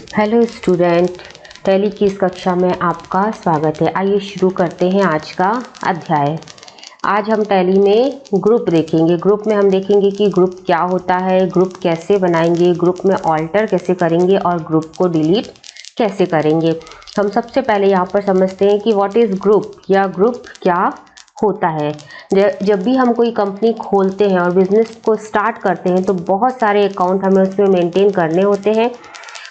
Hello student, tally की इस कक्षा में आपका स्वागत है। आइए शुरू करते हैं आज का अध्याय। आज हम टैली में ग्रुप देखेंगे। ग्रुप में हम देखेंगे कि ग्रुप क्या होता है, ग्रुप कैसे बनाएंगे, ग्रुप में ऑल्टर कैसे करेंगे और ग्रुप को डिलीट कैसे करेंगे। हम सबसे पहले यहाँ पर समझते हैं कि व्हाट इज़ ग्रुप या ग्रुप क्या होता है। जब भी हम कोई कंपनी खोलते हैं और बिजनेस को स्टार्ट करते हैं तो बहुत सारे अकाउंट हमें उसमें मेंटेन करने होते हैं,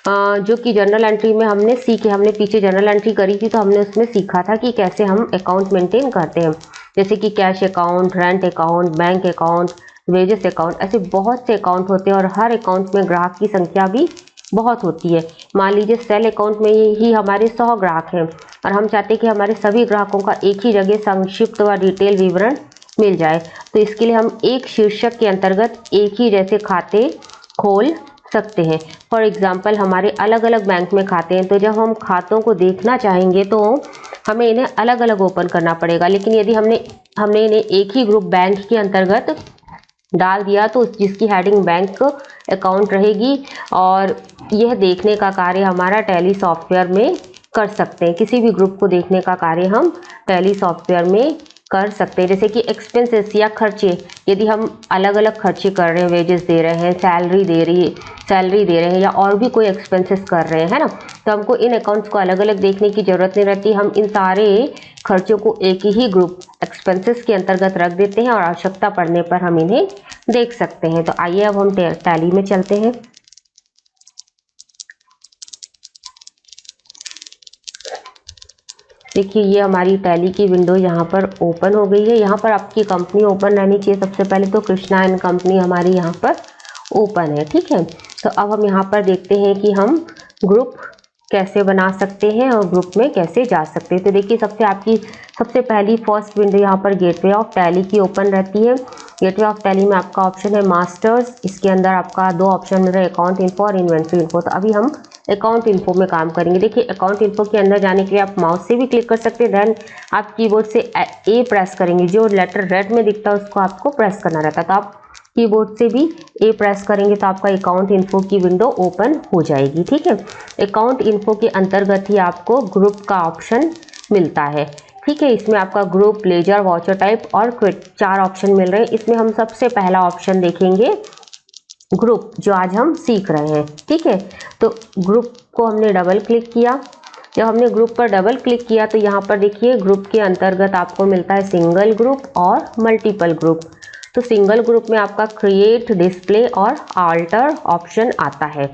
जो कि जर्नल एंट्री में हमने सीखे। हमने पीछे जर्नल एंट्री करी थी तो हमने उसमें सीखा था कि कैसे हम अकाउंट मेंटेन करते हैं, जैसे कि cash account, rent account, bank account, wages account. ऐसे बहुत से अकाउंट होते हैं और हर अकाउंट में ग्राहक की संख्या भी बहुत होती है। मान लीजिए सेल अकाउंट में ही हमारे 100 ग्राहक हैं और हम चाहते हैं कि हमारे सभी ग्राहकों का एक ही जगह संक्षिप्त व डिटेल विवरण मिल जाए, तो इसके लिए हम एक शीर्षक के अंतर्गत एक ही जैसे खाते खोल सकते हैं। फॉर एग्जाम्पल, हमारे अलग अलग बैंक में खाते हैं, तो जब हम खातों को देखना चाहेंगे तो हमें इन्हें अलग अलग ओपन करना पड़ेगा। लेकिन यदि हमने इन्हें एक ही ग्रुप बैंक के अंतर्गत डाल दिया तो जिसकी हेडिंग बैंक अकाउंट रहेगी और यह देखने का कार्य हमारा टैली सॉफ्टवेयर में कर सकते हैं। किसी भी ग्रुप को देखने का कार्य हम टैली सॉफ्टवेयर में कर सकते हैं। जैसे कि एक्सपेंसेस या खर्चे, यदि हम अलग अलग खर्चे कर रहे हैं, वेजेस दे रहे हैं, सैलरी दे रहे हैं या और भी कोई एक्सपेंसेस कर रहे हैं, है ना, तो हमको इन अकाउंट्स को अलग अलग देखने की ज़रूरत नहीं रहती। हम इन सारे खर्चों को एक ही ग्रुप एक्सपेंसेस के अंतर्गत रख देते हैं और आवश्यकता पड़ने पर हम इन्हें देख सकते हैं। तो आइए अब हम टैली में चलते हैं। देखिए, ये हमारी टैली की विंडो यहाँ पर ओपन हो गई है। यहाँ पर आपकी कंपनी ओपन रहनी चाहिए। सबसे पहले तो कृष्णा एंड कंपनी हमारी यहाँ पर ओपन है, ठीक है। तो अब हम यहाँ पर देखते हैं कि हम ग्रुप कैसे बना सकते हैं और ग्रुप में कैसे जा सकते हैं। तो देखिए, सबसे पहली फर्स्ट विंडो यहाँ पर गेटवे ऑफ टैली की ओपन रहती है। गेटवे ऑफ टैली में आपका ऑप्शन है मास्टर्स। इसके अंदर आपका दो ऑप्शन मिल रहे हैं, अकाउंट इन्फो और इन्वेंट्री इन्फो। तो अभी हम अकाउंट इन्फो में काम करेंगे। देखिए, अकाउंट इन्फो के अंदर जाने के लिए आप माउस से भी क्लिक कर सकते हैं। देन आप कीबोर्ड से ए प्रेस करेंगे, जो लेटर रेड में दिखता है उसको आपको प्रेस करना रहता है। तो आप कीबोर्ड से भी ए प्रेस करेंगे तो आपका अकाउंट इन्फो की विंडो ओपन हो जाएगी, ठीक है। अकाउंट इन्फो के अंतर्गत ही आपको ग्रुप का ऑप्शन मिलता है, ठीक है। इसमें आपका ग्रुप, लेजर, वाउचर टाइप और क्विट 4 ऑप्शन मिल रहे हैं। इसमें हम सबसे पहला ऑप्शन देखेंगे ग्रुप, जो आज हम सीख रहे हैं, ठीक है। तो ग्रुप को हमने डबल क्लिक किया। जब हमने ग्रुप पर डबल क्लिक किया तो यहाँ पर देखिए, ग्रुप के अंतर्गत आपको मिलता है सिंगल ग्रुप और मल्टीपल ग्रुप। तो सिंगल ग्रुप में आपका क्रिएट, डिस्प्ले और ऑल्टर ऑप्शन आता है।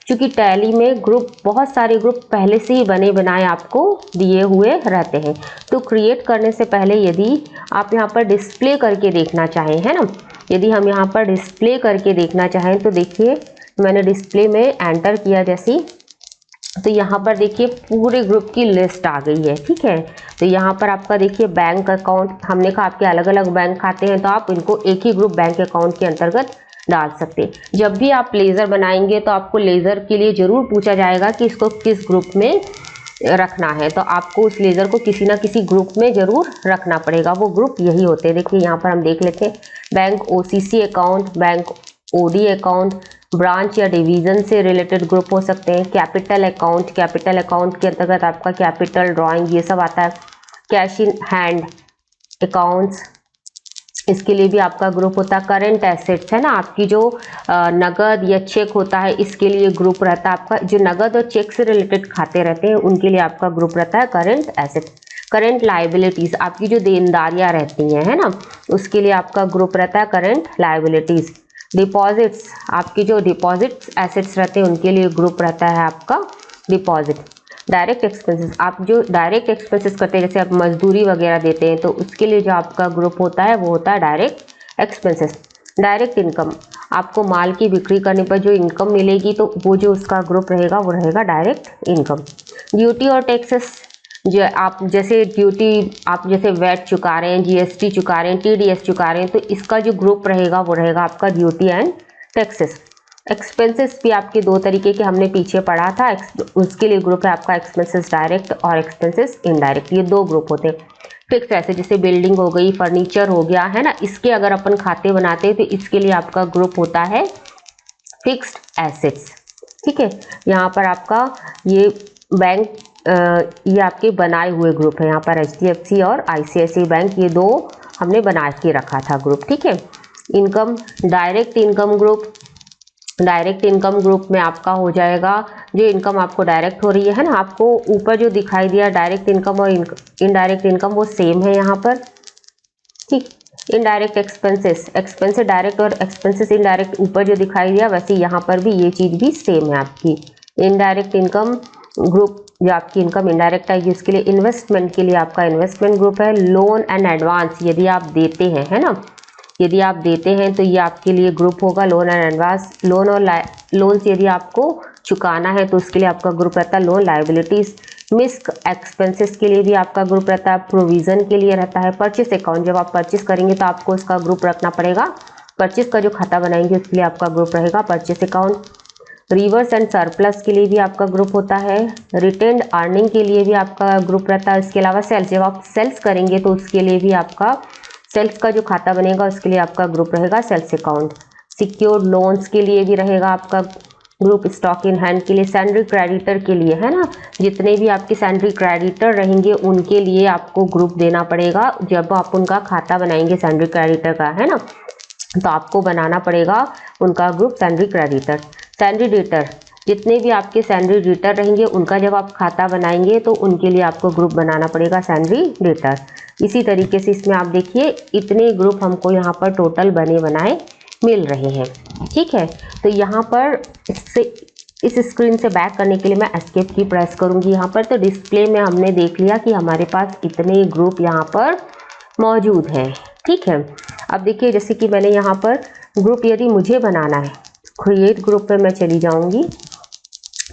क्योंकि टैली में बहुत सारे ग्रुप पहले से ही बने बनाए आपको दिए हुए रहते हैं, तो क्रिएट करने से पहले यदि आप यहाँ पर डिस्प्ले करके देखना चाहें, है ना, यदि हम यहाँ पर डिस्प्ले करके देखना चाहें तो देखिए, मैंने डिस्प्ले में एंटर किया जैसी, तो यहाँ पर देखिए पूरे ग्रुप की लिस्ट आ गई है, ठीक है। तो यहाँ पर आपका देखिए बैंक अकाउंट, हमने कहा आपके अलग अलग बैंक खाते हैं तो आप इनको एक ही ग्रुप बैंक अकाउंट के अंतर्गत डाल सकते हैं। जब भी आप लेज़र बनाएंगे तो आपको लेज़र के लिए ज़रूर पूछा जाएगा कि इसको किस ग्रुप में रखना है, तो आपको उस लेज़र को किसी ना किसी ग्रुप में ज़रूर रखना पड़ेगा। वो ग्रुप यही होते हैं। देखिए, यहाँ पर हम देख लेते हैं, bank OCC account, bank OD account, branch या डिवीज़न से रिलेटेड ग्रुप हो सकते हैं। कैपिटल अकाउंट के अंतर्गत आपका कैपिटल, ड्राइंग, ये सब आता है। कैश इन हैंड अकाउंट्स, इसके लिए भी आपका ग्रुप होता है। करेंट एसेट्स, है ना, आपकी जो नगद या चेक होता है, इसके लिए ग्रुप रहता है आपका। जो नगद और चेक से रिलेटेड खाते रहते हैं उनके लिए आपका ग्रुप रहता है करेंट एसेट्स। करेंट लाइबिलिटीज़, आपकी जो देनदारियाँ रहती हैं, है ना, उसके लिए आपका ग्रुप रहता है करेंट लाइबिलिटीज़। डिपॉजिट्स, आपकी जो डिपॉजिट्स एसेट्स रहते हैं उनके लिए ग्रुप रहता है आपका डिपॉजिट। डायरेक्ट एक्सपेंसेस, आप जो डायरेक्ट एक्सपेंसेस करते हैं, जैसे आप मजदूरी वगैरह देते हैं, तो उसके लिए जो आपका ग्रुप होता है वो होता है डायरेक्ट एक्सपेंसेस। डायरेक्ट इनकम, आपको माल की बिक्री करने पर जो इनकम मिलेगी तो वो जो उसका ग्रुप रहेगा वो रहेगा डायरेक्ट इनकम। ड्यूटी और टैक्सेस, जो आप जैसे वैट चुका रहे हैं, जीएसटी चुका रहे हैं, टीडीएस चुका रहे हैं, तो इसका जो ग्रुप रहेगा वो रहेगा आपका ड्यूटी एंड टैक्सेस। एक्सपेंसेस भी आपके 2 तरीके के हमने पीछे पढ़ा था, उसके लिए ग्रुप है आपका एक्सपेंसेस डायरेक्ट और एक्सपेंसेस इनडायरेक्ट, ये 2 ग्रुप होते हैं। फिक्स ऐसे जैसे बिल्डिंग हो गई, फर्नीचर हो गया, है ना, इसके अगर अपन खाते बनाते हैं तो इसके लिए आपका ग्रुप होता है फिक्स्ड एसेट्स। ठीक है। यहाँ पर आपका ये बैंक ये आपके बनाए हुए ग्रुप है। यहाँ पर HDFC और ICICI बैंक, ये दो हमने बना के रखा था ग्रुप, ठीक है। Income, direct income group, direct income group में आपका हो जाएगा जो इनकम आपको डायरेक्ट हो रही है ना, आपको ऊपर जो दिखाई दिया डायरेक्ट इनकम और इनडायरेक्ट इनकम वो सेम है यहाँ पर, ठीक। इनडायरेक्ट एक्सपेंसेस, एक्सपेंसेस डायरेक्ट और एक्सपेंसेस इनडायरेक्ट ऊपर जो दिखाई दिया, वैसे यहाँ पर भी ये चीज़ भी सेम है आपकी। इनडायरेक्ट इनकम ग्रुप, जो आपकी इनकम इनडायरेक्ट आएगी उसके लिए इन्वेस्टमेंट के लिए आपका इन्वेस्टमेंट ग्रुप है। लोन एंड एडवांस, यदि आप देते हैं, है ना, यदि आप देते हैं तो ये आपके लिए ग्रुप होगा लोन एंड एडवांस। लोन और लोन से यदि आपको चुकाना है तो उसके लिए आपका ग्रुप रहता है लोन लायबिलिटीज। मिस्क एक्सपेंसेस के लिए भी आपका ग्रुप रहता है। प्रोविजन के लिए रहता है परचेस अकाउंट, जब आप परचेस करेंगे तो आपको उसका ग्रुप रखना पड़ेगा। परचेस का जो खाता बनाएंगे उसके लिए आपका ग्रुप रहेगा purchase account. Reverse and surplus के लिए भी आपका ग्रुप होता है। रिटेन्ड अर्निंग के लिए भी आपका ग्रुप रहता है। इसके अलावा सेल्स, जब आप सेल्स करेंगे तो उसके लिए भी आपका सेल्स का जो खाता बनेगा उसके लिए आपका ग्रुप रहेगा सेल्स अकाउंट। सिक्योर्ड लोन्स के लिए भी रहेगा आपका ग्रुप। स्टॉक इन हैंड के लिए, सैलरी क्रेडिटर के लिए, है ना, जितने भी आपके सैलरी क्रेडिटर रहेंगे उनके लिए आपको ग्रुप देना पड़ेगा। जब आप उनका खाता बनाएंगे सैलरी क्रेडिटर का, है ना, तो आपको बनाना पड़ेगा उनका group salary creditor. Salary debtor, जितने भी आपके सैलरी डेटर रहेंगे उनका जब आप खाता बनाएंगे तो उनके लिए आपको ग्रुप बनाना पड़ेगा सैलरी डेटर। इसी तरीके से इसमें आप देखिए इतने ग्रुप हमको यहाँ पर टोटल बने बनाए मिल रहे हैं, ठीक है। तो यहाँ पर इससे इस स्क्रीन से बैक करने के लिए मैं एस्केप की प्रेस करूँगी यहाँ पर। तो डिस्प्ले में हमने देख लिया कि हमारे पास इतने ग्रुप यहाँ पर मौजूद हैं, ठीक है। अब देखिए जैसे कि मैंने यहाँ पर ग्रुप यदि मुझे बनाना है, क्रिएट ग्रुप पे मैं चली जाऊँगी।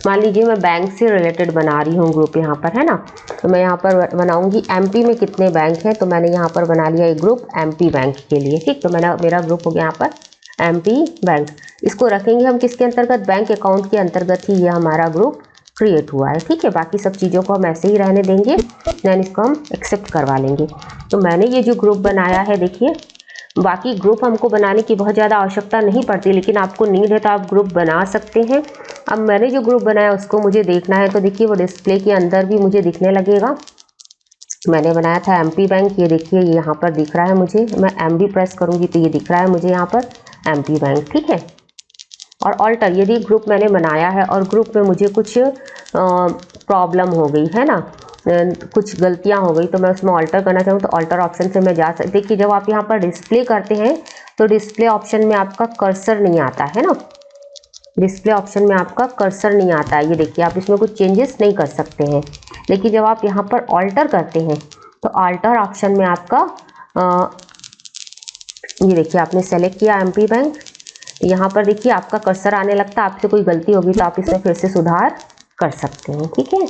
मान लीजिए मैं बैंक से रिलेटेड बना रही हूँ ग्रुप यहाँ पर, है ना, तो मैं यहाँ पर बनाऊँगी MP में कितने बैंक हैं, तो मैंने यहाँ पर बना लिया एक ग्रुप MP बैंक के लिए, ठीक। तो मेरा ग्रुप हो गया यहाँ पर MP बैंक। इसको रखेंगे हम किसके अंतर्गत, बैंक अकाउंट के अंतर्गत ही ये हमारा ग्रुप क्रिएट हुआ है, ठीक है। बाकी सब चीज़ों को हम ऐसे ही रहने देंगे, देन इसको हम एक्सेप्ट करवा लेंगे। तो मैंने ये जो ग्रुप बनाया है, देखिए बाकी ग्रुप हमको बनाने की बहुत ज़्यादा आवश्यकता नहीं पड़ती, लेकिन आपको नीड है तो आप ग्रुप बना सकते हैं। अब मैंने जो ग्रुप बनाया उसको मुझे देखना है, तो देखिए वो डिस्प्ले के अंदर भी मुझे दिखने लगेगा। मैंने बनाया था MP बैंक, ये देखिए ये यहाँ पर दिख रहा है मुझे। मैं MB प्रेस करूँगी तो ये दिख रहा है मुझे यहाँ पर MP बैंक, ठीक है। और ऑल्टर, यदि ग्रुप मैंने बनाया है और ग्रुप में मुझे कुछ प्रॉब्लम हो गई है ना, कुछ गलतियां हो गई, तो मैं उसमें ऑल्टर करना चाहूँ तो ऑल्टर ऑप्शन से मैं जा सकती। देखिए जब आप यहाँ पर डिस्प्ले करते हैं तो डिस्प्ले ऑप्शन में आपका कर्सर नहीं आता है ना, डिस्प्ले ऑप्शन में आपका कर्सर नहीं आता है। ये देखिए आप इसमें कुछ चेंजेस नहीं कर सकते हैं। लेकिन जब आप यहाँ पर ऑल्टर करते हैं तो ऑल्टर ऑप्शन में आपका ये देखिए आपने सेलेक्ट किया MP बैंक, यहाँ पर देखिए आपका कर्सर आने लगता है। आपसे कोई गलती होगी तो आप इसमें फिर से सुधार कर सकते हैं, ठीक है।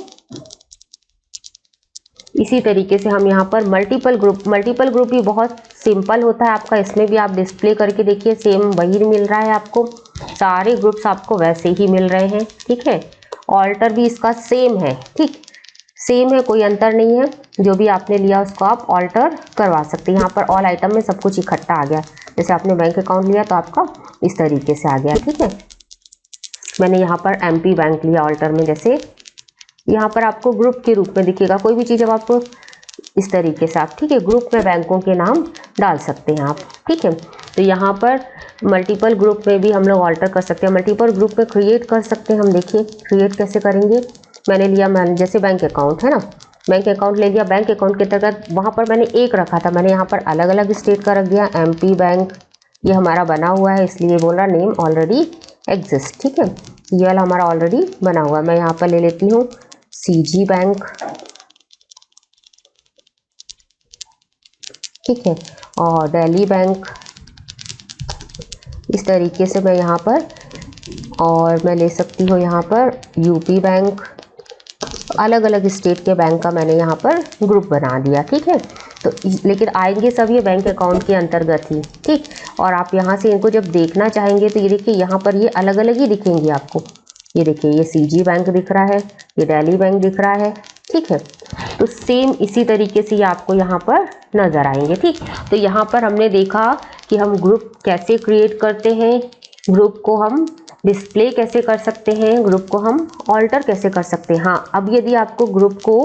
इसी तरीके से हम यहाँ पर मल्टीपल ग्रुप भी बहुत सिंपल होता है आपका। इसमें भी आप डिस्प्ले करके देखिए सेम वही मिल रहा है आपको, सारे ग्रुप्स आपको वैसे ही मिल रहे हैं, ठीक है। ऑल्टर भी इसका सेम है, ठीक, सेम है, कोई अंतर नहीं है। जो भी आपने लिया उसको आप ऑल्टर करवा सकते हैं। यहाँ पर ऑल आइटम में सब कुछ इकट्ठा आ गया। जैसे आपने बैंक अकाउंट लिया तो आपका इस तरीके से आ गया, ठीक है। मैंने यहाँ पर MP बैंक लिया ऑल्टर में, जैसे यहाँ पर आपको ग्रुप के रूप में दिखेगा। कोई भी चीज़ अब आपको इस तरीके से आप, ठीक है, ग्रुप में बैंकों के नाम डाल सकते हैं आप, ठीक है। तो यहाँ पर मल्टीपल ग्रुप में भी हम लोग ऑल्टर कर सकते हैं, मल्टीपल ग्रुप में क्रिएट कर सकते हैं हम। देखिए क्रिएट कैसे करेंगे, मैंने लिया जैसे बैंक अकाउंट है ना, बैंक अकाउंट ले लिया। बैंक अकाउंट के अंतर्गत वहाँ पर मैंने एक रखा था, मैंने यहाँ पर अलग अलग स्टेट का रख दिया। MP बैंक ये हमारा बना हुआ है, इसलिए बोल रहा नेम ऑलरेडी एग्जिस्ट, ठीक है। ये वाला हमारा ऑलरेडी बना हुआ है। मैं यहाँ पर ले लेती हूँ CG बैंक, ठीक है, और दिल्ली बैंक। इस तरीके से मैं यहाँ पर, और मैं ले सकती हूँ यहाँ पर UP बैंक। अलग अलग स्टेट के बैंक का मैंने यहाँ पर ग्रुप बना दिया, ठीक है। तो लेकिन आएंगे सब ये बैंक अकाउंट के अंतर्गत ही, ठीक। और आप यहाँ से इनको जब देखना चाहेंगे तो ये देखिए यहाँ पर ये अलग अलग ही दिखेंगे आपको। ये देखिए ये CG बैंक दिख रहा है, ये दिल्ली बैंक दिख रहा है, ठीक है। तो सेम इसी तरीके से ये आपको यहाँ पर नज़र आएंगे, ठीक। तो यहाँ पर हमने देखा कि हम ग्रुप कैसे क्रिएट करते हैं, ग्रुप को हम डिस्प्ले कैसे कर सकते हैं, ग्रुप को हम ऑल्टर कैसे कर सकते हैं। हाँ, अब यदि आपको ग्रुप को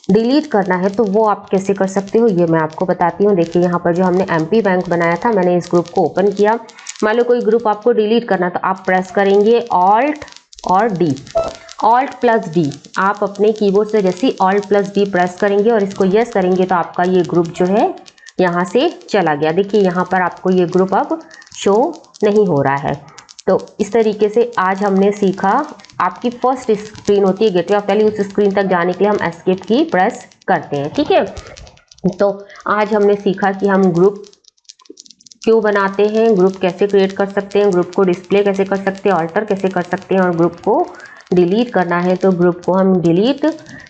डिलीट करना है तो वो आप कैसे कर सकते हो, ये मैं आपको बताती हूँ। देखिए यहाँ पर जो हमने MP बैंक बनाया था, मैंने इस ग्रुप को ओपन किया। मान लो कोई ग्रुप आपको डिलीट करना तो आप प्रेस करेंगे ऑल्ट और डी, ऑल्ट प्लस डी। आप अपने कीबोर्ड से जैसे ऑल्ट प्लस डी प्रेस करेंगे और इसको यस करेंगे तो आपका ये ग्रुप जो है यहाँ से चला गया। देखिए यहाँ पर आपको ये ग्रुप अब शो नहीं हो रहा है। तो इस तरीके से आज हमने सीखा, आपकी फर्स्ट स्क्रीन होती है गेटवे ऑफ टैली, उस स्क्रीन तक जाने के लिए हम एस्केप की प्रेस करते हैं, ठीक है। तो आज हमने सीखा कि हम ग्रुप क्यों बनाते हैं, ग्रुप कैसे क्रिएट कर सकते हैं, ग्रुप को डिस्प्ले कैसे कर सकते हैं, ऑल्टर कैसे कर सकते हैं, और ग्रुप को डिलीट करना है तो ग्रुप को हम डिलीट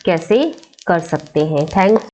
कैसे कर सकते हैं। थैंक्स।